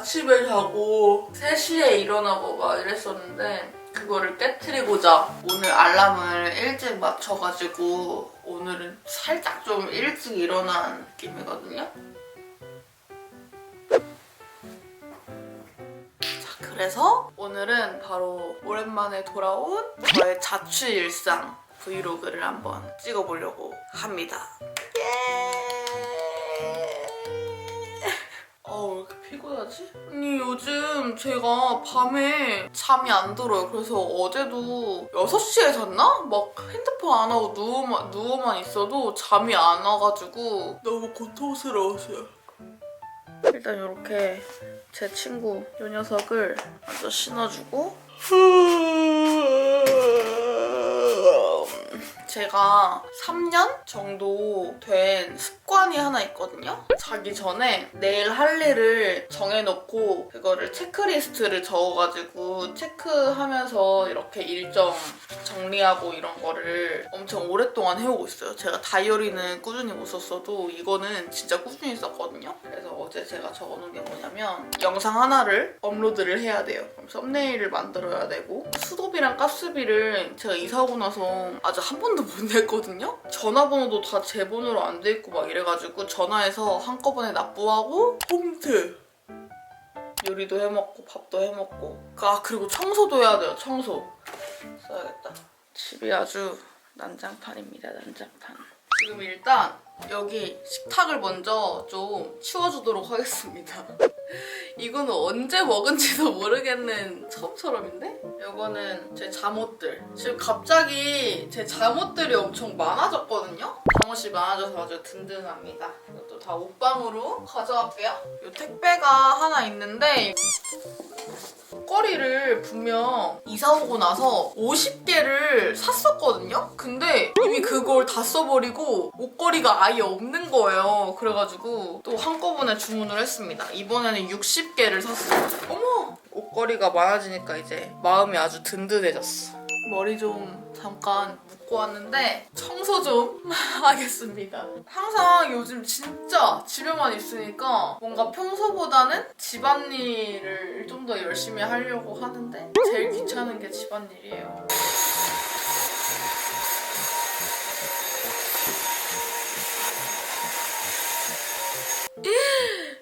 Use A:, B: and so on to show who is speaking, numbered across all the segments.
A: 아침에 자고 3시에 일어나고 막 이랬었는데 그거를 깨트리고자 오늘 알람을 일찍 맞춰가지고 오늘은 살짝 좀 일찍 일어난 느낌이거든요. 자, 그래서 오늘은 바로 오랜만에 돌아온 저의 자취 일상 브이로그를 한번 찍어보려고 합니다. 왜 이렇게 피곤하지? 아니 요즘 제가 밤에 잠이 안 들어요. 그래서 어제도 6시에 잤나? 막 핸드폰 안 하고 누워만 있어도 잠이 안 와가지고 너무 고통스러웠어요. 일단 이렇게 제 친구 이 녀석을 먼저 신어주고 제가 3년 정도 된 습관이 하나 있거든요. 자기 전에 내일 할 일을 정해놓고 그거를 체크리스트를 적어가지고 체크하면서 이렇게 일정 정리하고 이런 거를 엄청 오랫동안 해오고 있어요. 제가 다이어리는 꾸준히 못 썼어도 이거는 진짜 꾸준히 썼거든요. 그래서 어제 제가 적어놓은 게 뭐냐면 영상 하나를 업로드를 해야 돼요. 그럼 썸네일을 만들어야 되고 수도비랑 가스비를 제가 이사 오고 나서 아직 한 번도 못 냈거든요? 전화번호도 다 제 번호로 안 돼 있고 막 이래가지고 전화해서 한꺼번에 납부하고 홈트! 요리도 해먹고 밥도 해먹고 그리고 청소도 해야 돼요. 청소 써야겠다. 집이 아주 난장판입니다. 난장판. 지금 일단 여기 식탁을 먼저 좀 치워주도록 하겠습니다. 이거는 언제 먹은지도 모르겠는 처음처럼인데? 이거는 제 잠옷들. 지금 갑자기 제 잠옷들이 엄청 많아졌거든요? 잠옷이 많아져서 아주 든든합니다. 이것도 다 옷방으로 가져갈게요. 이 택배가 하나 있는데 옷걸이를 분명 이사 오고 나서 50개를 샀었거든요? 근데 이미 그걸 다 써버리고 옷걸이가 아예 없는 거예요. 그래가지고 또 한꺼번에 주문을 했습니다. 이번에는 60개를 샀어요. 어머! 옷걸이가 많아지니까 이제 마음이 아주 든든해졌어. 머리 좀 잠깐 묶고 왔는데 청소 좀 하겠습니다. 항상 요즘 진짜 집에만 있으니까 뭔가 평소보다는 집안일을 좀 더 열심히 하려고 하는데 제일 귀찮은 게 집안일이에요.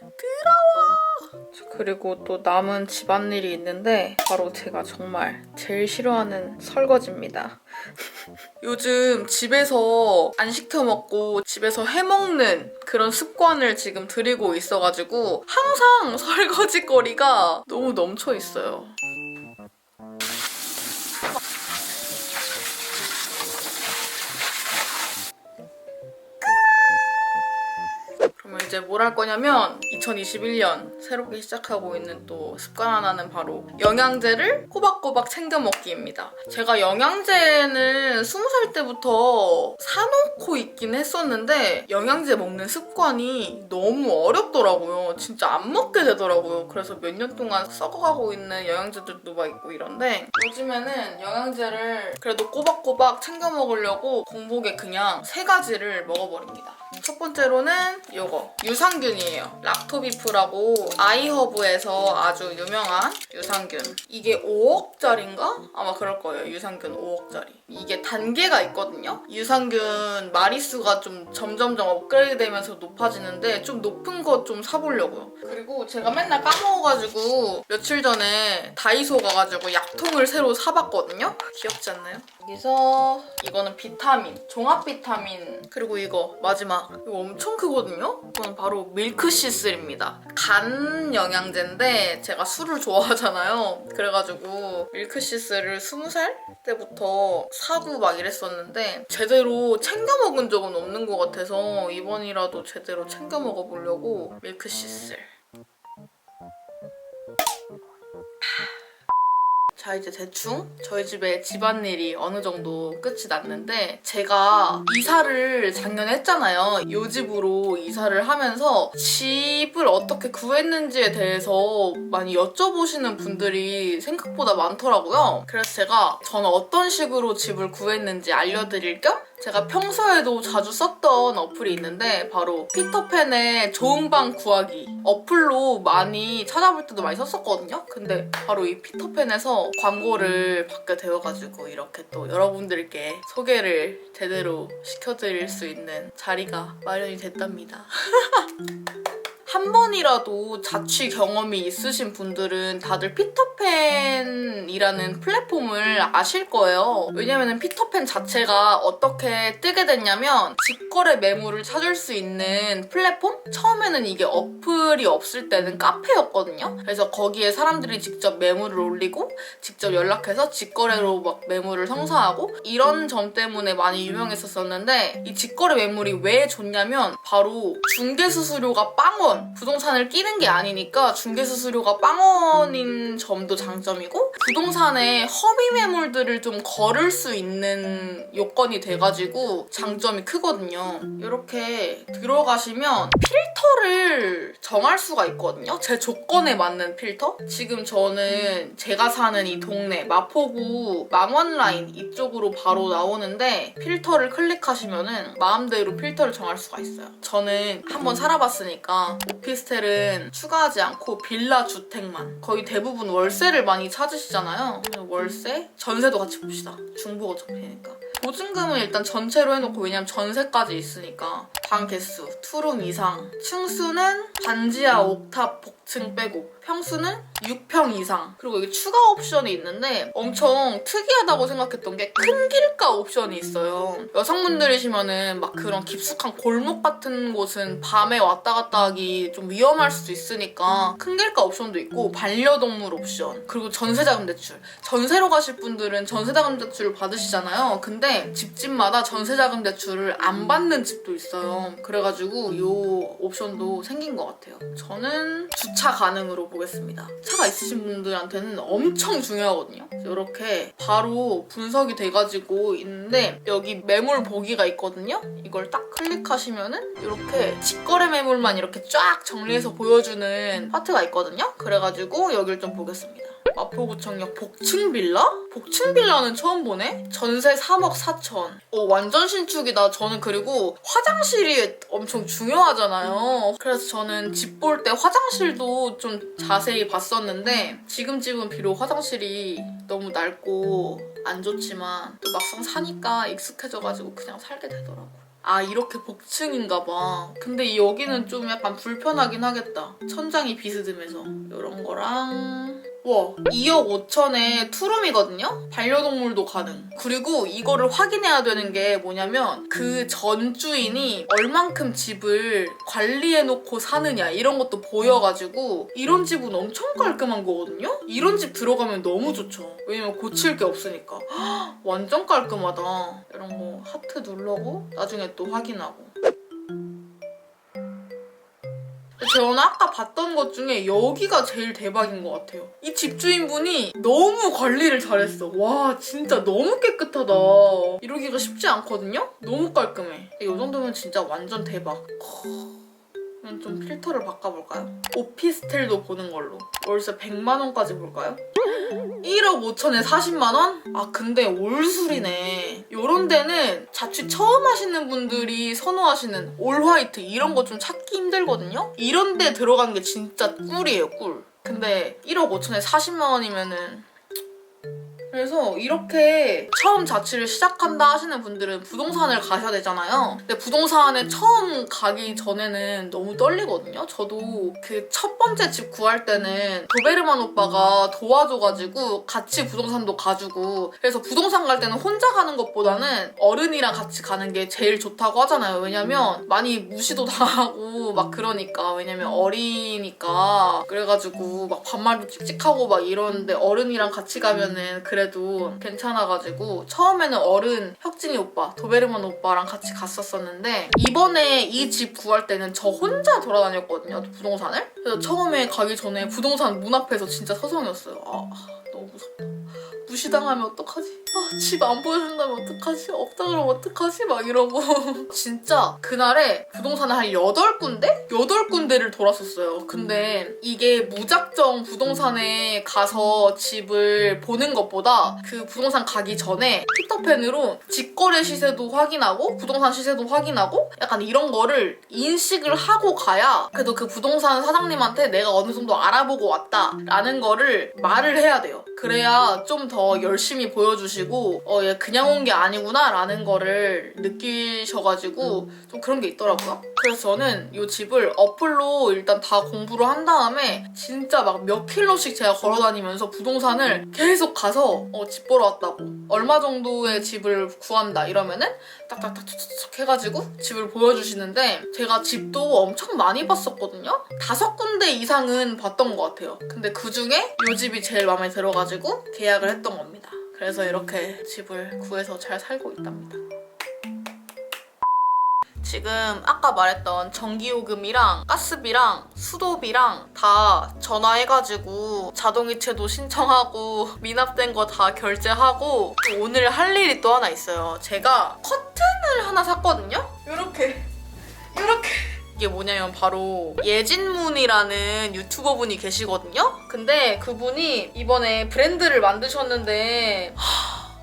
A: 더러워! 그리고 또 남은 집안일이 있는데 바로 제가 정말 제일 싫어하는 설거지입니다. 요즘 집에서 안 시켜 먹고 집에서 해먹는 그런 습관을 지금 들이고 있어가지고 항상 설거지거리가 너무 넘쳐 있어요. 그러면 이제 뭘 할 거냐면 2021년 새롭게 시작하고 있는 또 습관 하나는 바로 영양제를 꼬박꼬박 챙겨 먹기입니다. 제가 영양제는 20살 때부터 사놓고 있긴 했었는데 영양제 먹는 습관이 너무 어렵더라고요. 진짜 안 먹게 되더라고요. 그래서 몇 년 동안 썩어가고 있는 영양제들도 막 있고 이런데 요즘에는 영양제를 그래도 꼬박꼬박 챙겨 먹으려고 공복에 그냥 3가지를 먹어버립니다. 첫 번째로는 이거 유산균이에요. 락토비프라고 아이허브에서 아주 유명한 유산균. 이게 5억짜리인가? 아마 그럴 거예요. 유산균 5억짜리. 이게 단계가 있거든요. 유산균 마리수가 좀 점점점 업그레이드 되면서 높아지는데 좀 높은 거 좀 사보려고요. 그리고 제가 맨날 까먹어가지고 며칠 전에 다이소 가가지고 약통을 새로 사봤거든요. 귀엽지 않나요? 여기서 이거는 비타민, 종합 비타민. 그리고 이거 마지막 이거 엄청 크거든요? 이건 바로 밀크시슬입니다. 간 영양제인데 제가 술을 좋아하잖아요. 그래가지고 밀크시슬을 20살 때부터 사고 막 이랬었는데 제대로 챙겨 먹은 적은 없는 것 같아서 이번이라도 제대로 챙겨 먹어보려고 밀크시슬. 자, 이제 대충 저희 집에 집안일이 어느 정도 끝이 났는데 제가 이사를 작년에 했잖아요. 이 집으로 이사를 하면서 집을 어떻게 구했는지에 대해서 많이 여쭤보시는 분들이 생각보다 많더라고요. 그래서 제가 저는 어떤 식으로 집을 구했는지 알려드릴 겸 제가 평소에도 자주 썼던 어플이 있는데 바로 피터팬의 좋은 방 구하기 어플로 많이 찾아볼 때도 많이 썼었거든요. 근데 바로 이 피터팬에서 광고를 받게 되어가지고 이렇게 또 여러분들께 소개를 제대로 시켜드릴 수 있는 자리가 마련이 됐답니다. 한 번이라도 자취 경험이 있으신 분들은 다들 피터팬이라는 플랫폼을 아실 거예요. 왜냐면 피터팬 자체가 어떻게 뜨게 됐냐면 직거래 매물을 찾을 수 있는 플랫폼? 처음에는 이게 어플이 없을 때는 카페였거든요. 그래서 거기에 사람들이 직접 매물을 올리고 직접 연락해서 직거래로 막 매물을 성사하고 이런 점 때문에 많이 유명했었는데 이 직거래 매물이 왜 좋냐면 바로 중개수수료가 빵원! 부동산을 끼는 게 아니니까 중개수수료가 빵원인 점도 장점이고 부동산에 허위 매물들을 좀 걸을 수 있는 요건이 돼가지고 장점이 크거든요. 이렇게 들어가시면 필터를 정할 수가 있거든요. 제 조건에 맞는 필터? 지금 저는 제가 사는 이 동네 마포구 망원라인 이쪽으로 바로 나오는데 필터를 클릭하시면은 마음대로 필터를 정할 수가 있어요. 저는 한번 살아봤으니까 오피스텔은 추가하지 않고 빌라 주택만. 거의 대부분 월세를 많이 찾으시잖아요. 월세? 전세도 같이 봅시다. 중복 어차피니까. 보증금은 일단 전체로 해놓고 왜냐면 전세까지 있으니까 방 개수, 투룸 이상, 층수는 반지하 옥탑 복층 빼고 평수는 6평 이상. 그리고 여기 추가 옵션이 있는데 엄청 특이하다고 생각했던 게 큰 길가 옵션이 있어요. 여성분들이시면은 막 그런 깊숙한 골목 같은 곳은 밤에 왔다 갔다 하기 좀 위험할 수도 있으니까 큰 길가 옵션도 있고 반려동물 옵션 그리고 전세자금 대출. 전세로 가실 분들은 전세자금 대출을 받으시잖아요. 근데 집집마다 전세자금 대출을 안 받는 집도 있어요. 그래가지고 이 옵션도 생긴 것 같아요. 저는 주차 가능으로 보겠습니다. 차가 있으신 분들한테는 엄청 중요하거든요. 이렇게 바로 분석이 돼가지고 있는데 여기 매물 보기가 있거든요. 이걸 딱 클릭하시면은 이렇게 직거래 매물만 이렇게 쫙 정리해서 보여주는 파트가 있거든요. 그래가지고 여길 좀 보겠습니다. 마포구청역 복층빌라? 복층빌라는 처음 보네? 전세 3억 4천. 완전 신축이다. 저는 그리고 화장실이 엄청 중요하잖아요. 그래서 저는 집 볼 때 화장실도 좀 자세히 봤었는데 지금 집은 비록 화장실이 너무 낡고 안 좋지만 또 막상 사니까 익숙해져가지고 그냥 살게 되더라고. 아 이렇게 복층인가 봐. 근데 여기는 좀 약간 불편하긴 하겠다. 천장이 비스듬해서 이런 거랑 와 2억 5천에 투룸이거든요? 반려동물도 가능. 그리고 이거를 확인해야 되는 게 뭐냐면 그 전 주인이 얼만큼 집을 관리해놓고 사느냐 이런 것도 보여가지고 이런 집은 엄청 깔끔한 거거든요? 이런 집 들어가면 너무 좋죠. 왜냐면 고칠 게 없으니까. 헉, 완전 깔끔하다. 이런 거 하트 누르고 나중에 또 확인하고. 저는 아까 봤던 것 중에 여기가 제일 대박인 것 같아요. 이 집주인분이 너무 관리를 잘했어. 와 진짜 너무 깨끗하다. 이러기가 쉽지 않거든요? 너무 깔끔해. 이 정도면 진짜 완전 대박. 그럼 좀 필터를 바꿔볼까요? 오피스텔도 보는 걸로. 월세 100만 원까지 볼까요? 1억 5천에 40만 원? 아 근데 올술이네. 요런 데는 자취 처음 하시는 분들이 선호하시는 올 화이트 이런 거 좀 찾기 힘들거든요? 이런 데 들어가는 게 진짜 꿀이에요, 꿀. 근데 1억 5천에 40만 원이면은 그래서 이렇게 처음 자취를 시작한다 하시는 분들은 부동산을 가셔야 되잖아요. 근데 부동산에 처음 가기 전에는 너무 떨리거든요. 저도 그 첫 번째 집 구할 때는 도베르만 오빠가 도와줘가지고 같이 부동산도 가주고 그래서 부동산 갈 때는 혼자 가는 것보다는 어른이랑 같이 가는 게 제일 좋다고 하잖아요. 왜냐면 많이 무시도 당하고 막 그러니까. 왜냐면 어리니까. 그래가지고 막 반말도 찍찍하고 막 이러는데 어른이랑 같이 가면은 그래도 괜찮아가지고 처음에는 어른 혁진이 오빠, 도베르만 오빠랑 같이 갔었었는데 이번에 이 집 구할 때는 저 혼자 돌아다녔거든요, 부동산을. 그래서 처음에 가기 전에 부동산 문 앞에서 진짜 서성이었어요. 아 너무 무섭다. 무시당하면 어떡하지? 집 안 보여준다면 어떡하지? 없다 그러면 어떡하지? 막 이러고 진짜 그날에 부동산을 한 8군데? 8군데를 돌았었어요. 근데 이게 무작정 부동산에 가서 집을 보는 것보다 그 부동산 가기 전에 피터팬으로 직거래 시세도 확인하고 부동산 시세도 확인하고 약간 이런 거를 인식을 하고 가야 그래도 그 부동산 사장님한테 내가 어느 정도 알아보고 왔다라는 거를 말을 해야 돼요. 그래야 좀 더 열심히 보여주시고 얘 그냥 온 게 아니구나 라는 거를 느끼셔가지고 좀 그런 게 있더라고요. 그래서 저는 이 집을 어플로 일단 다 공부를 한 다음에 진짜 막 몇 킬로씩 제가 걸어다니면서 부동산을 계속 가서 집 보러 왔다고 얼마 정도의 집을 구한다 이러면은 딱딱딱 해가지고 집을 보여주시는데 제가 집도 엄청 많이 봤었거든요? 5군데 이상은 봤던 것 같아요. 근데 그중에 이 집이 제일 마음에 들어가지고 계약을 했던 겁니다. 그래서 이렇게 집을 구해서 잘 살고 있답니다. 지금 아까 말했던 전기요금이랑 가스비랑 수도비랑 다 전화해가지고 자동이체도 신청하고 미납된 거 다 결제하고 또 오늘 할 일이 또 하나 있어요. 제가 커튼을 하나 샀거든요? 이렇게 이게 뭐냐면 바로 예진문이라는 유튜버분이 계시거든요? 근데 그분이 이번에 브랜드를 만드셨는데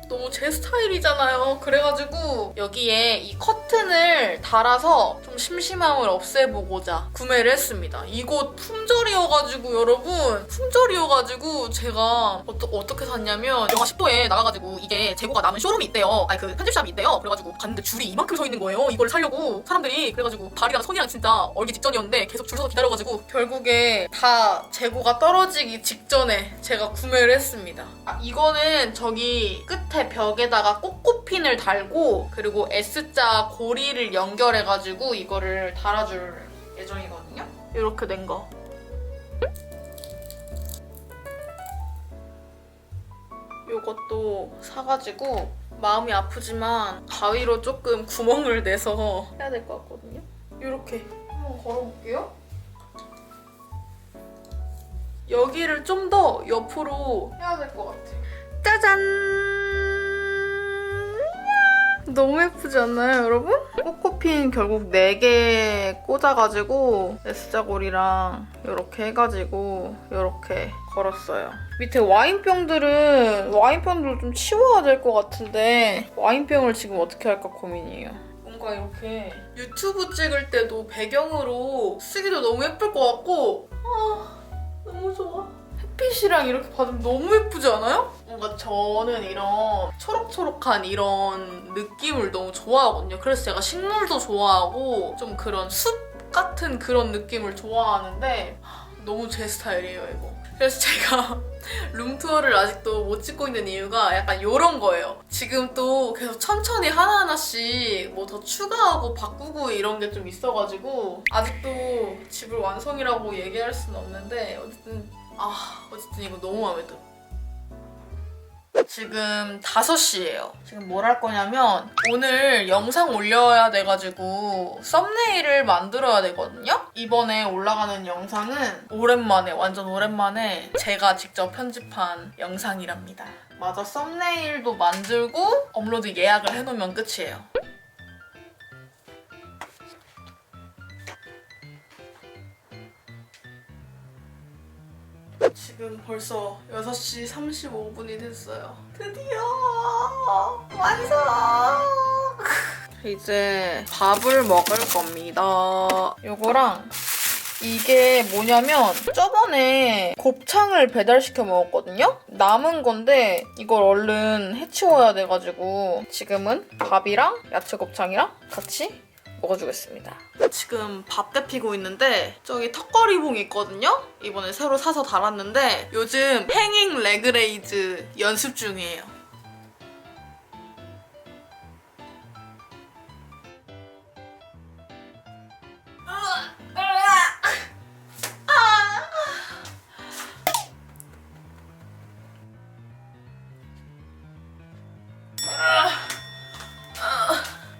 A: 너무 제 스타일이잖아요. 그래가지고 여기에 이 커튼을 달아서 좀 심심함을 없애보고자 구매를 했습니다. 이거 품절이어가지고 여러분 품절이어가지고 제가 어떻게 샀냐면 영하 10도에 나가가지고 이게 재고가 남은 쇼룸이 있대요. 아니 그 편집샵이 있대요. 그래가지고 갔는데 줄이 이만큼 서 있는 거예요. 이걸 사려고 사람들이. 그래가지고 발이랑 손이랑 진짜 얼기 직전이었는데 계속 줄 서서 기다려가지고 결국에 다 재고가 떨어지기 직전에 제가 구매를 했습니다. 이거는 저기 끝에 벽에다가 꼬꼬핀을 달고 그리고 S자 고리를 연결해가지고 이거를 달아줄 예정이거든요. 이렇게 된 거. 이것도 사가지고 마음이 아프지만 가위로 조금 구멍을 내서 해야 될 것 같거든요. 이렇게 한번 걸어볼게요. 여기를 좀 더 옆으로 해야 될 것 같아요. 짜잔! 너무 예쁘지 않나요, 여러분? 꼬꼬핀 결국 4개 꽂아가지고 S자고리랑 이렇게 해가지고 이렇게 걸었어요. 밑에 와인병들을 좀 치워야 될 것 같은데 와인병을 지금 어떻게 할까 고민이에요. 뭔가 이렇게 유튜브 찍을 때도 배경으로 쓰기도 너무 예쁠 것 같고 너무 좋아. 햇빛이랑 이렇게 받으면 너무 예쁘지 않아요? 뭔가 저는 이런 초록초록한 이런 느낌을 너무 좋아하거든요. 그래서 제가 식물도 좋아하고 좀 그런 숲 같은 그런 느낌을 좋아하는데 너무 제 스타일이에요, 이거. 그래서 제가 룸투어를 아직도 못 찍고 있는 이유가 약간 이런 거예요. 지금 또 계속 천천히 하나하나씩 뭐 더 추가하고 바꾸고 이런 게 좀 있어가지고 아직도 집을 완성이라고 얘기할 수는 없는데 어쨌든 이거 너무 마음에 들어. 지금 5시예요. 지금 뭘 할 거냐면 오늘 영상 올려야 돼가지고 썸네일을 만들어야 되거든요? 이번에 올라가는 영상은 완전 오랜만에 제가 직접 편집한 영상이랍니다. 맞아, 썸네일도 만들고 업로드 예약을 해놓으면 끝이에요. 지금 벌써 6시 35분이 됐어요. 드디어 완성! 이제 밥을 먹을 겁니다. 요거랑 이게 뭐냐면 저번에 곱창을 배달시켜 먹었거든요? 남은 건데 이걸 얼른 해치워야 돼가지고 지금은 밥이랑 야채 곱창이랑 같이 먹어주겠습니다. 지금 밥 데피고 있는데 저기 턱걸이봉이 있거든요? 이번에 새로 사서 달았는데 요즘 행잉 레그레이즈 연습 중이에요.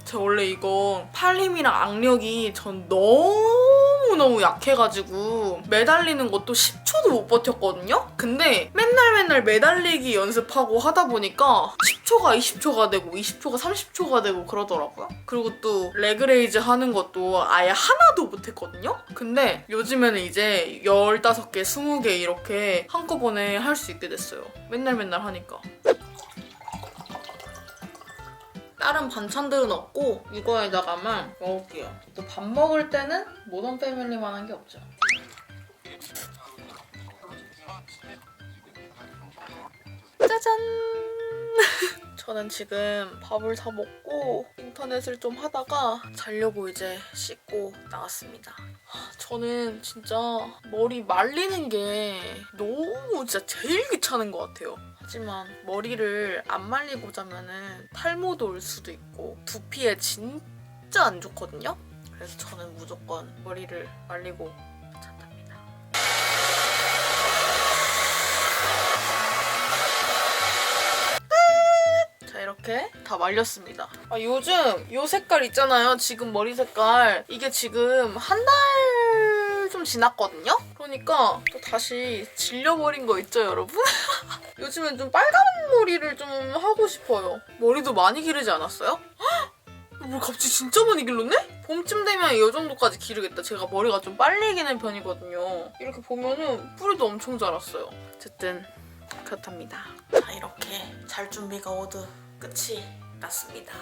A: 저 원래 이거 팔힘이랑 악력이 전 너무너무 약해가지고 매달리는 것도 10초도 못 버텼거든요? 근데 맨날 매달리기 연습하고 하다 보니까 10초가 20초가 되고 20초가 30초가 되고 그러더라고요. 그리고 또 레그레이즈 하는 것도 아예 하나도 못했거든요? 근데 요즘에는 이제 15개, 20개 이렇게 한꺼번에 할 수 있게 됐어요. 맨날 하니까. 다른 반찬들은 없고 이거에다가만 먹을게요. 또 밥 먹을 때는 모던 패밀리만 한 게 없죠. 짜잔! 저는 지금 밥을 다 먹고 인터넷을 좀 하다가 자려고 이제 씻고 나왔습니다. 저는 진짜 머리 말리는 게 너무 진짜 제일 귀찮은 것 같아요. 하지만 머리를 안 말리고 자면은 탈모도 올 수도 있고 두피에 진짜 안 좋거든요? 그래서 저는 무조건 머리를 말리고 잔답니다. 자, 이렇게 다 말렸습니다. 요즘 이 색깔 있잖아요. 지금 머리 색깔. 이게 지금 한 달 좀 지났거든요? 그러니까 또 다시 질려버린 거 있죠, 여러분? 요즘엔 좀 빨간 머리를 좀 하고 싶어요. 머리도 많이 기르지 않았어요? 뭐 갑자기 진짜 많이 길렀네? 봄쯤 되면 이 정도까지 기르겠다. 제가 머리가 좀 빨리 기는 편이거든요. 이렇게 보면은 뿌리도 엄청 자랐어요. 어쨌든 그렇답니다. 자, 이렇게 잘 준비가 모두 끝이 났습니다.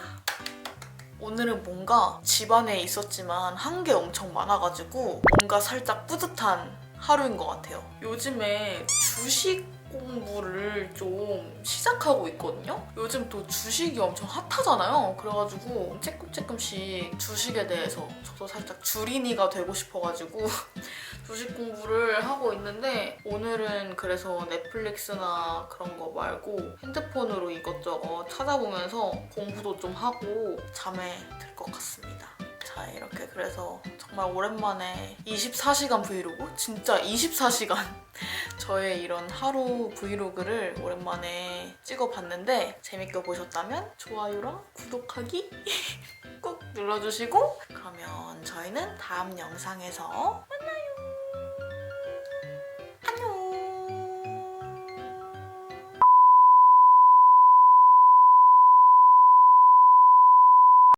A: 오늘은 뭔가 집안에 있었지만 한 게 엄청 많아가지고 뭔가 살짝 뿌듯한 하루인 것 같아요. 요즘에 주식 공부를 좀 시작하고 있거든요? 요즘 또 주식이 엄청 핫하잖아요. 그래가지고 조금씩 주식에 대해서 저도 살짝 주린이가 되고 싶어가지고 주식 공부를 하고 있는데 오늘은 그래서 넷플릭스나 그런 거 말고 핸드폰으로 이것저것 찾아보면서 공부도 좀 하고 잠에 들 것 같습니다. 자, 이렇게 그래서 정말 오랜만에 24시간 브이로그? 진짜 24시간 저의 이런 하루 브이로그를 오랜만에 찍어봤는데 재밌게 보셨다면 좋아요랑 구독하기 꼭 눌러주시고 그러면 저희는 다음 영상에서